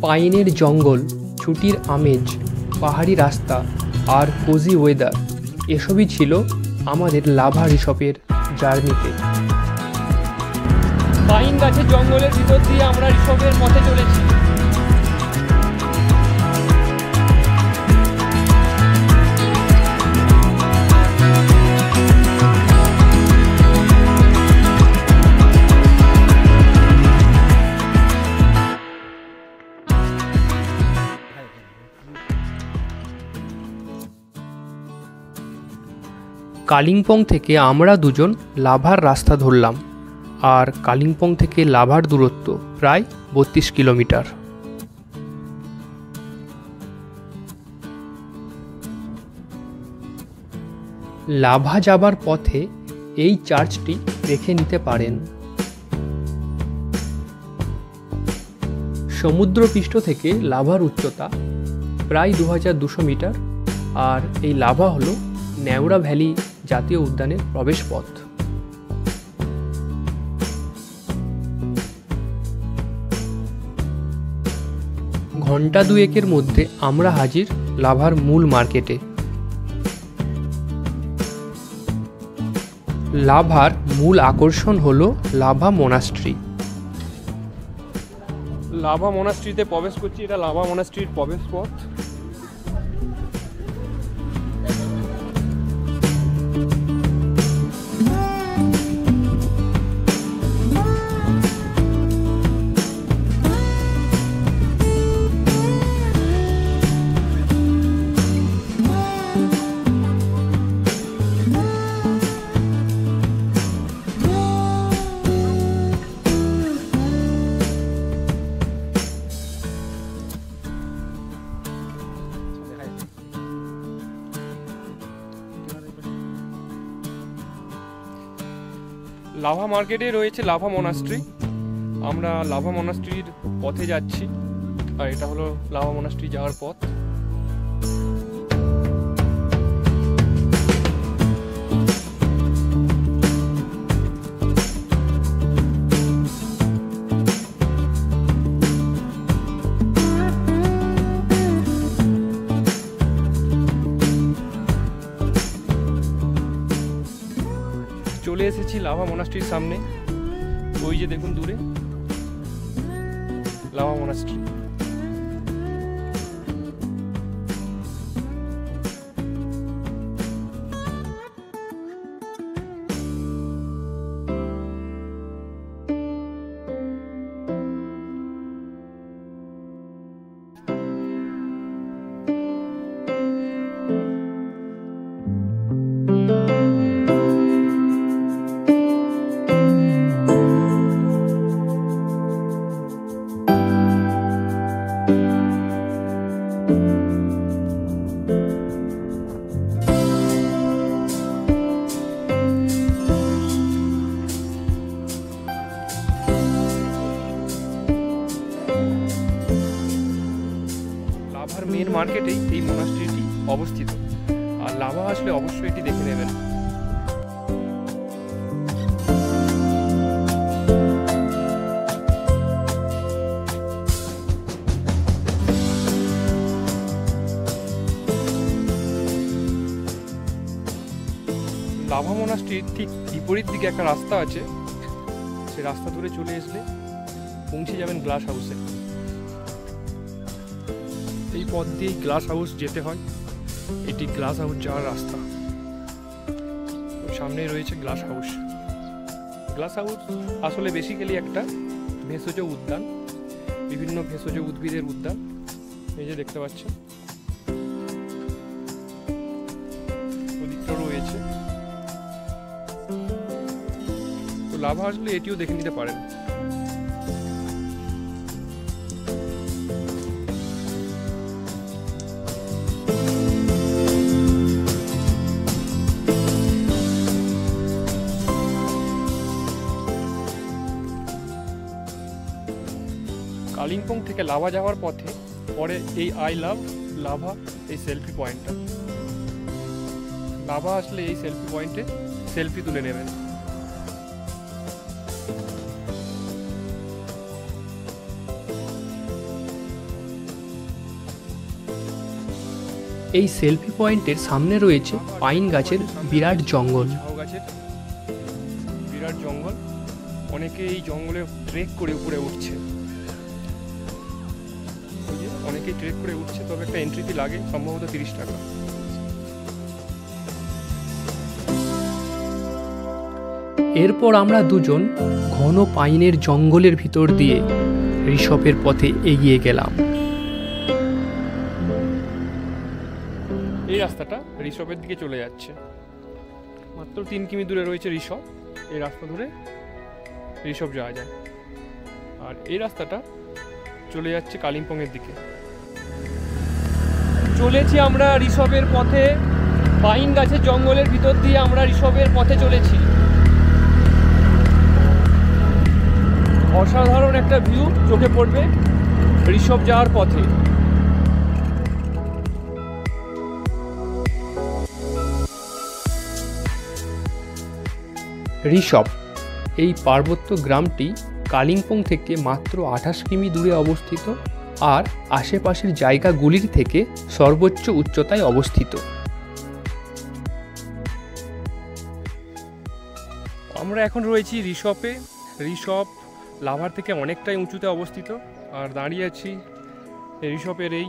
পাইনের জঙ্গল, ছুটির আমেজ, পাহাড়ি রাস্তা আর কোজি ওয়েদার এসবই ছিল আমাদের লাভা রিসর্টের জার্নিতে। পাইন গাছের জঙ্গলের ভিতর দিয়ে আমরা রিসর্টের পথে চলেছি। কালিম্পং থেকে আমরা দুজন লাভার রাস্তা ধরলাম, আর কালিম্পং থেকে লাভার দূরত্ব প্রায় 32 কিলোমিটার। লাভা যাবার পথে এই চার্চটি দেখে নিতে পারেন। সমুদ্রপৃষ্ঠ থেকে লাভার উচ্চতা প্রায় 2200 মিটার, আর এই লাভা হলো নেওড়া ভ্যালি জাতীয় উদ্যানের প্রবেশ পথ। ঘন্টা দুয়েকের মধ্যে আমরা হাজির লাভার মূল মার্কেটে। লাভার মূল আকর্ষণ হলো লাভা মনাস্ট্রি। লাভা মনাস্ট্রিতে প্রবেশ করছি, এটা লাভা মনাস্ট্রির প্রবেশ পথ। লাভা মার্কেটে রয়েছে লাভা মনাস্ট্রি। আমরা লাভা মনাস্ট্রির পথে যাচ্ছি, আর এটা হলো লাভা মনাস্ট্রি যাওয়ার পথ। চলে এসেছি লাভা মনাস্ট্রির সামনে। ওই যে দেখুন দূরে লাভা মনাস্ট্রি। লাভার মেন মার্কেটেই এই মনাস্ট্রিটি অবস্থিত, আর লাভা আসলে অবশ্যই এটি দেখে নেবেন। লাভা মনাস্ট্রির ঠিক বিপরীত দিকে একটা রাস্তা আছে, সেই রাস্তা ধরে চলে আসলে পৌঁছে যাবেন গ্লাস হাউসে। এই পথ দিয়েই গ্লাস হাউস যেতে হয়, এটি গ্লাস হাউস যাওয়ার রাস্তা। সামনেই রয়েছে গ্লাস হাউস। গ্লাস হাউস আসলে বেসিক্যালি একটা ভেষজ উদ্যান, বিভিন্ন ভেষজ উদ্ভিদের উদ্যান। এই যে দেখতে পাচ্ছেন ওদিকটা রয়েছে। তো লাভা আসলে এটিও দেখে নিতে পারেন। কালিম্পং থেকে লাভা যাওয়ার পথে পরে এই আই লাভ লাভা এই সেলফি পয়েন্টটা। লাভা আসলে এই সেলফি পয়েন্টে সেলফি তুলে নেবেন। এই সেলফি পয়েন্টের সামনে রয়েছে পাইন গাছের বিরাট জঙ্গল। ঝাউ গাছের বিরাট জঙ্গল, অনেকে এই জঙ্গলে ট্রেক করে উপরে উঠছে, অনেকেই ট্রেক করে উঠছে, তবে একটা এন্ট্রি ফি লাগে সম্ভবত 30 টাকা। এরপর আমরা দুজন ঘন পাইনের জঙ্গলের ভিতর দিয়ে ঋষভের পথে এগিয়ে গেলাম। এই রাস্তাটা ঋষভের দিকে চলে যাচ্ছে, মাত্র 3 কিমি দূরে রয়েছে ঋষভ। এই রাস্তা ধরে ঋষভ যাওয়া যায়, আর এই রাস্তাটা চলে যাচ্ছে কালিম্পংয়ের দিকে। চলেছি আমরা ঋষভের পথে, পাইন গাছের জঙ্গলের ভিতর দিয়ে আমরা ঋষভের পথে চলেছি। অসাধারণ একটা ভিউ চোখে পড়বে ঋষভ যাওয়ার পথে। ঋষভ এই পার্বত্য গ্রামটি কালিম্পং থেকে মাত্র 28 কিমি দূরে অবস্থিত আর আশেপাশের জায়গাগুলির থেকে সর্বোচ্চ উচ্চতায় অবস্থিত। আমরা এখন রয়েছি ঋষভে। ঋষভ লাভার থেকে অনেকটাই উঁচুতে অবস্থিত, আর দাঁড়িয়ে আছি ঋষভের এই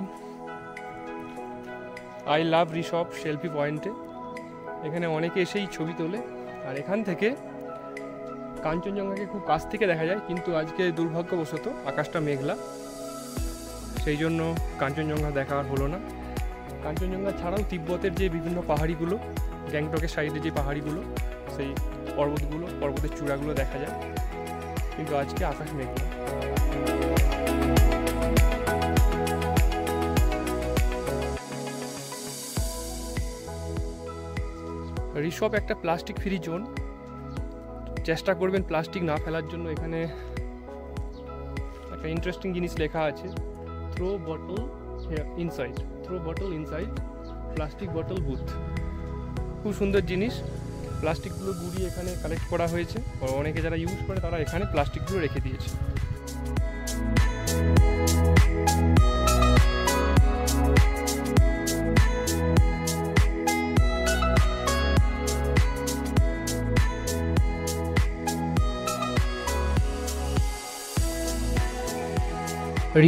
আই লাভ ঋষভ সেলফি পয়েন্টে। এখানে অনেকে এসেই ছবি তোলে, আর এখান থেকে কাঞ্চনজঙ্ঘাকে খুব কাছ থেকে দেখা যায়, কিন্তু আজকে দুর্ভাগ্যবশত আকাশটা মেঘলা, সেই জন্য কাঞ্চনজঙ্ঘা দেখা আর হলো না। কাঞ্চনজঙ্ঘা ছাড়াও তিব্বতের যে বিভিন্ন পাহাড়িগুলো, গ্যাংটকের সাইডে যে পাহাড়িগুলো, সেই পর্বতের চূড়াগুলো দেখা যায়, কিন্তু আজকে আকাশ মেঘলা। ঋষভ একটা প্লাস্টিক ফ্রি জোন, চেষ্টা করবেন প্লাস্টিক না ফেলার জন্য। এখানে একটা ইন্টারেস্টিং জিনিস লেখা আছে, throw bottle inside plastic bottle booth. খুব সুন্দর জিনিস, প্লাস্টিকগুলো গুঁড়িয়ে এখানে কালেক্ট করা হয়েছে, অনেকে যারা ইউজ করে তারা এখানে প্লাস্টিকগুলো রেখে দিয়েছে।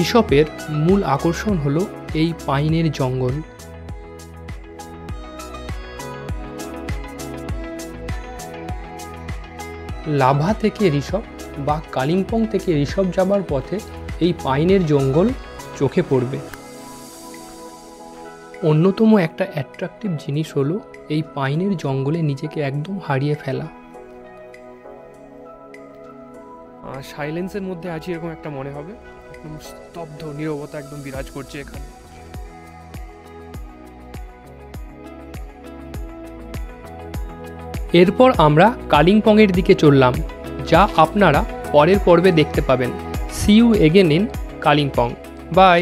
ঋষভের মূল আকর্ষণ হলো এই পাইনের জঙ্গল। লাভা থেকে ঋষভ বা কালিম্পং থেকে ঋষভ যাবার পথে এই পাইনের জঙ্গল চোখে পড়বে। অন্যতম একটা অ্যাট্রাকটিভ জিনিস হলো এই পাইনের জঙ্গলে নিজেকে একদম হারিয়ে ফেলা। সাইলেন্সের মধ্যে আছি এরকম একটা মনে হবে, একদম স্তব্ধ নীরবতা একদম বিরাজ করছে এখানে। এরপর আমরা কালিম্পংয়ের দিকে চললাম, যা আপনারা পরের পর্বে দেখতে পাবেন। See you again in Kalimpong. By.